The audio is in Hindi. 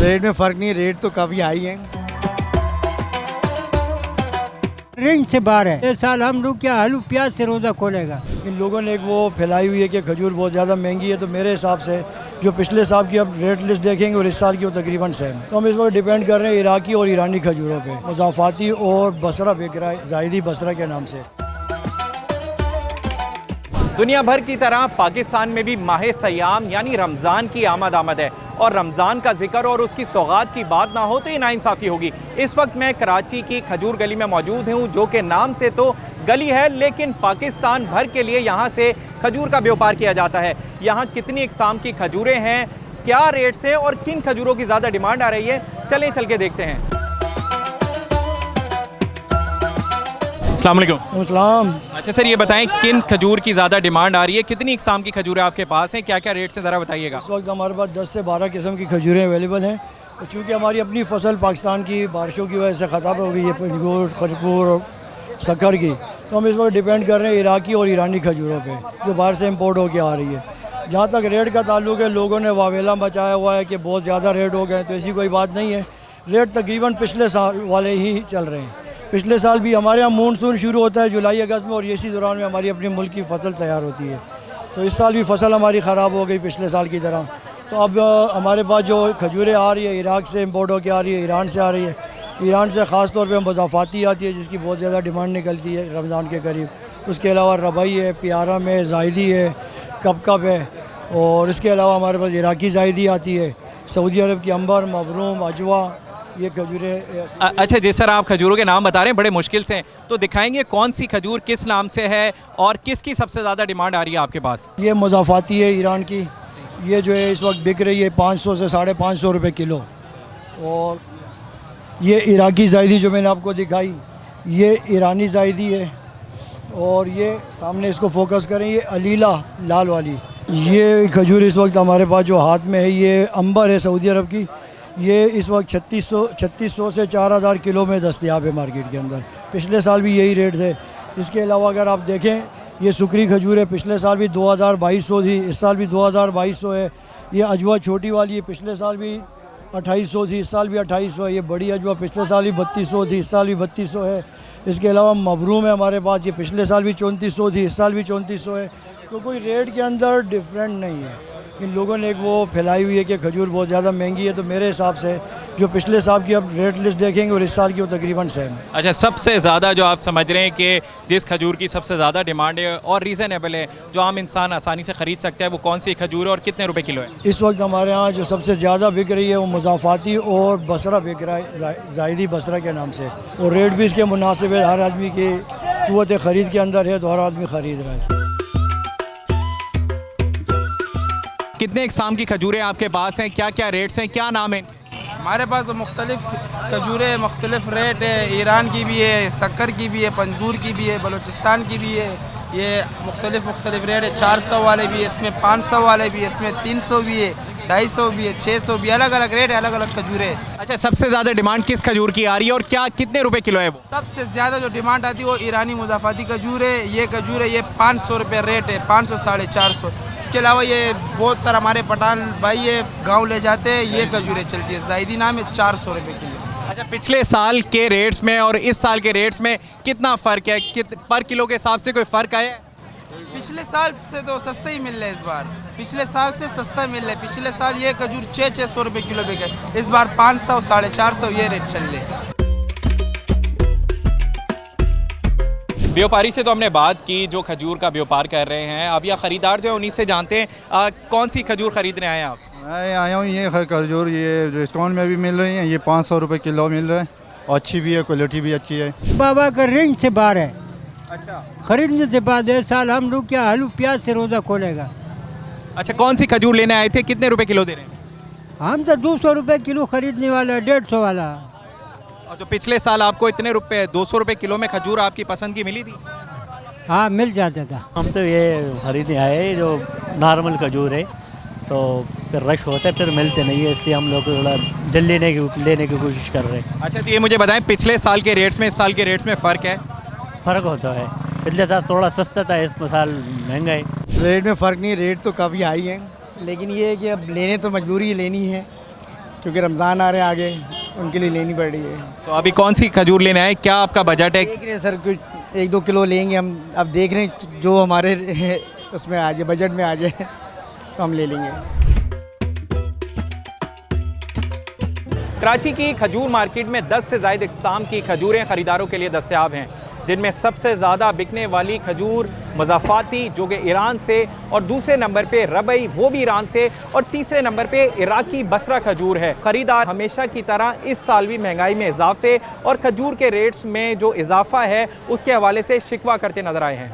रेट में फ़र्क नहीं है, रेट तो काफ़ी हाई है। रेंज से बाहर है। इस साल हम लोग क्या आलू प्याज से रोज़ा खोलेगा। इन लोगों ने एक वो फैलाई हुई है कि खजूर बहुत ज़्यादा महंगी है, तो मेरे हिसाब से जो पिछले साल की अब रेट लिस्ट देखेंगे और इस साल की वो तकरीबन सेम है। तो हम इस वक्त डिपेंड कर रहे हैं इराकी और ईरानी खजूरों पे। मुज़ाफ़ाती और बसरा बिक रहा है ज़ायदी बसरा के नाम से। दुनिया भर की तरह पाकिस्तान में भी माह सयाम यानी रमज़ान की आमद है और रमज़ान का जिक्र और उसकी सौगात की बात ना हो तो ये नाइंसाफ़ी होगी। इस वक्त मैं कराची की खजूर गली में मौजूद हूँ, जो कि नाम से तो गली है लेकिन पाकिस्तान भर के लिए यहाँ से खजूर का व्यापार किया जाता है। यहाँ कितनी इकसाम की खजूरें हैं, क्या रेट से और किन खजूरों की ज़्यादा डिमांड आ रही है, चलें चल के देखते हैं। अस्सलाम वालेकुम। अस्सलाम। अच्छा सर, ये बताएं किन खजूर की ज़्यादा डिमांड आ रही है, कितनी इकसाम की खजूरें आपके पास हैं, क्या क्या रेट से ज़रा बताइएगा। इस वक्त हमारे पास 10 से 12 किस्म की खजूरें अवेलेबल हैं। तो चूँकि हमारी अपनी फसल पाकिस्तान की बारिशों की वजह से ख़त्म हो गई है, पंजगोर खरपूर और शक्कर की, तो हम इस वक्त डिपेंड कर रहे हैं इराकी और ईरानी खजूरों पे जो बाहर से इम्पोर्ट होकर आ रही है। जहाँ तक रेट का ताल्लुक है, लोगों ने वावेला मचाया हुआ है कि बहुत ज़्यादा रेट हो गए, तो ऐसी कोई बात नहीं है। रेट तकरीबन पिछले साल वाले ही चल रहे हैं। पिछले साल भी हमारे यहाँ मानसून शुरू होता है जुलाई अगस्त में और इसी दौरान में हमारी अपनी मुल्क की फसल तैयार होती है। तो इस साल भी फसल हमारी ख़राब हो गई पिछले साल की तरह। तो अब हमारे पास जो खजूरें आ रही है इराक से इम्पोर्ट होकर आ रही है, ईरान से आ रही है। ईरान से ख़ास तौर पे मुज़ाफ़ाती आती है जिसकी बहुत ज़्यादा डिमांड निकलती है रमज़ान के करीब। उसके अलावा रबई है, प्यारम है, ज़ायदी है, कप है, और इसके अलावा हमारे पास इराकी ज़ायदी आती है, सऊदी अरब की अंबर, मबरूम, अजवा, ये खजूरें। अच्छा जी सर, आप खजूरों के नाम बता रहे हैं बड़े मुश्किल से, तो दिखाएंगे कौन सी खजूर किस नाम से है और किसकी सबसे ज़्यादा डिमांड आ रही है आपके पास। ये मुज़ाफ़ाती है ईरान की, ये जो है इस वक्त बिक रही है 500 से 550 रुपये किलो। और ये इराकी ज़ायदी जो मैंने आपको दिखाई, ये ईरानी ज़ायदी है। और ये सामने इसको फोकस करें, ये अलीला लाल वाली, ये खजूर इस वक्त हमारे पास जो हाथ में है ये अंबर है सऊदी अरब की। ये इस वक्त 3600 से 4000 किलो में दस्तयाब है मार्केट के अंदर। पिछले साल भी यही रेट थे। इसके अलावा अगर आप देखें, ये सुकरी खजूर है, पिछले साल भी 2200 थी, इस साल भी 2200 है। ये अजवा छोटी वाली है, पिछले साल भी 2800 थी, इस साल भी 2800 है। ये बड़ी अजवा पिछले साल भी 3200 थी, इस साल भी 3200 है। इसके अलावा मबरूम है हमारे पास, ये पिछले साल भी 3400 थी, इस साल भी 3400 है। तो कोई रेट के अंदर डिफरेंट नहीं है। इन लोगों ने एक वो फैलाई हुई है कि खजूर बहुत ज़्यादा महंगी है, तो मेरे हिसाब से जो पिछले साल की अब रेट लिस्ट देखेंगे और इस साल की वो तकरीबन सेम है। अच्छा, सबसे ज़्यादा जो आप समझ रहे हैं कि जिस खजूर की सबसे ज़्यादा डिमांड है और रीज़नेबल है, जो आम इंसान आसानी से ख़रीद सकता है, वो कौन सी खजूर है और कितने रुपए किलो है? इस वक्त हमारे यहाँ जो सबसे ज़्यादा बिक रही है वो मुज़ाफ़ाती और बसरा बिक रहा है ज़ायदी बसरा के नाम से, और रेट भी इसके मुनासिब है। हर आदमी की क़ुव्वत ख़रीद के अंदर है तो हर आदमी ख़रीद रहा है। कितने इकसाम की खजूरें आपके पास हैं, क्या क्या रेट्स हैं, क्या नाम है? हमारे पास तो मुख्तलिफ खजूरें, मुख्तलिफ रेट है। ईरान की भी है, शक्कर की भी है, पंजगूर की भी है, बलूचिस्तान की भी है। ये मुख्तलिफ रेट है। 400 वाले भी है इसमें, 500 वाले भी है इसमें, 300 भी है, 250 भी है, 600 भी, अलग अलग रेट है, अलग अलग खजूरें। अच्छा, सबसे ज़्यादा डिमांड किस खजूर की आ रही है और क्या कितने रुपए किलो है वो? सबसे ज़्यादा जो डिमांड आती है वो ईरानी मुज़ाफ़ाती खजूर है। ये खजूर है, ये 500 रुपये रेट है, 500 450। इसके अलावा ये बहुत तरह हमारे पठान भाई ये गांव ले जाते हैं, ये खजूरें चलती है, ज़ायदी नाम है, 400 रुपये किलो। अच्छा, पिछले साल के रेट्स में और इस साल के रेट्स में कितना फ़र्क है? पर किलो के हिसाब से कोई फ़र्क आया है? पिछले साल से तो सस्ते ही मिल रहे हैं इस बार, पिछले साल से सस्ता मिल रहा है। पिछले साल ये खजूर 600 रुपये किलो बिके, इस बार 500 450 ये रेट चल रहे हैं। व्यापारी से तो हमने बात की जो खजूर का व्यापार कर रहे हैं, अब यह ख़रीदार जो है उन्हीं से जानते हैं कौन सी खजूर ख़रीदने आए हैं आप? मैं आया हूँ, ये खजूर ये डिस्काउंट में भी मिल रही है, ये 500 रुपये किलो मिल रहा है, और अच्छी भी है, क्वालिटी भी अच्छी है। बाबा का रेंज से बाहर है। अच्छा, खरीदने से बाद इस साल हम लोग क्या आलू प्याज से रोज़ा खोलेगा। अच्छा, कौन सी खजूर लेने आए थे, कितने रुपए किलो दे रहे हैं? हम तो 200 रुपये किलो खरीदने वाला, 150 वाला। और जो पिछले साल आपको इतने रुपए 200 रुपए किलो में खजूर आपकी पसंद की मिली थी? हाँ, मिल जाता था। हम तो ये खरीदने आए जो नॉर्मल खजूर है, तो फिर रश होता है, फिर मिलते नहीं है, इसलिए हम लोग थोड़ा जल्दी लेने की कोशिश कर रहे हैं। अच्छा, तो ये मुझे बताएं, पिछले साल के रेट्स में इस साल के रेट्स में फ़र्क है? फ़र्क होता है, पिछले साल थोड़ा सस्ता था, इस साल महंगा है। रेट में फ़र्क नहीं है, रेट तो काफ़ी हाई है, लेकिन ये है कि अब लेने तो मजबूरी ही लेनी है। क्योंकि रमज़ान आ रहे हैं आगे, उनके लिए लेनी पड़ रही है। तो अभी कौन सी खजूर लेने आए, क्या आपका बजट है? देख रहे हैं सर, कुछ 1-2 किलो लेंगे हम। अब देख रहे हैं जो हमारे उसमें आ जाए, बजट में आ जाए तो हम ले लेंगे। कराची की खजूर मार्केट में 10 से ज़ायद इक़साम की खजूरें ख़रीदारों के लिए दस्तयाब हैं, जिनमें सबसे ज़्यादा बिकने वाली खजूर मज़ाफ़ाती जो कि ईरान से, और दूसरे नंबर पे रबई वो भी ईरान से, और तीसरे नंबर पे इराकी बसरा खजूर है। ख़रीदार हमेशा की तरह इस साल भी महंगाई में इजाफे और खजूर के रेट्स में जो इजाफा है उसके हवाले से शिकवा करते नज़र आए हैं।